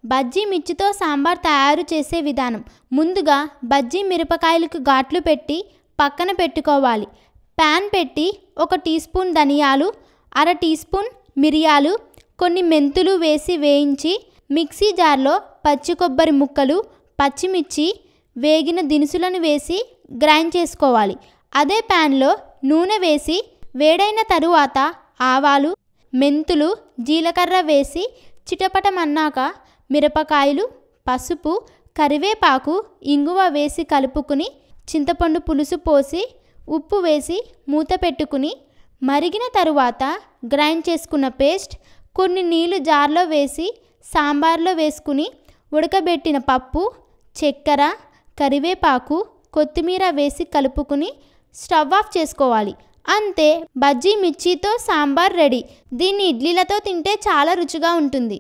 బజ్జీ మిర్చితో సాంబార్ తయారు చేసే విధానం. ముందుగా బజ్జీ మిరపకాయలకు ఘాట్లు పెట్టి పక్కన పెట్టుకోవాలి. ప్యాన్ పెట్టి 1 టీ స్పూన్ ధనియాలు, అర టీ స్పూన్ మిరియాలు, కొన్ని మెంతులు వేసి వేయించి మిక్సీ జార్లో పచ్చి కొబ్బరి ముక్కలు, పచ్చిమిర్చి, వేగిన దినుసులను వేసి గ్రైండ్ చేసుకోవాలి. అదే ప్యాన్లో నూనె వేసి వేడైన తరువాత ఆవాలు, మెంతులు, జీలకర్ర వేసి చిటపటమన్నాక మిరపకాయలు, పసుపు, కరివేపాకు, ఇంగువ వేసి కలుపుకుని చింతపండు పులుసు పోసి ఉప్పు వేసి మూత పెట్టుకుని మరిగిన తరువాత గ్రైండ్ చేసుకున్న పేస్ట్, కొన్ని నీళ్లు జార్లో వేసి సాంబార్లో వేసుకుని ఉడకబెట్టిన పప్పు, చక్కెర, కరివేపాకు, కొత్తిమీర వేసి కలుపుకుని స్టవ్ ఆఫ్ చేసుకోవాలి. అంతే, బజ్జీ మిర్చితో సాంబార్ రెడీ. దీన్ని ఇడ్లీలతో తింటే చాలా రుచిగా ఉంటుంది.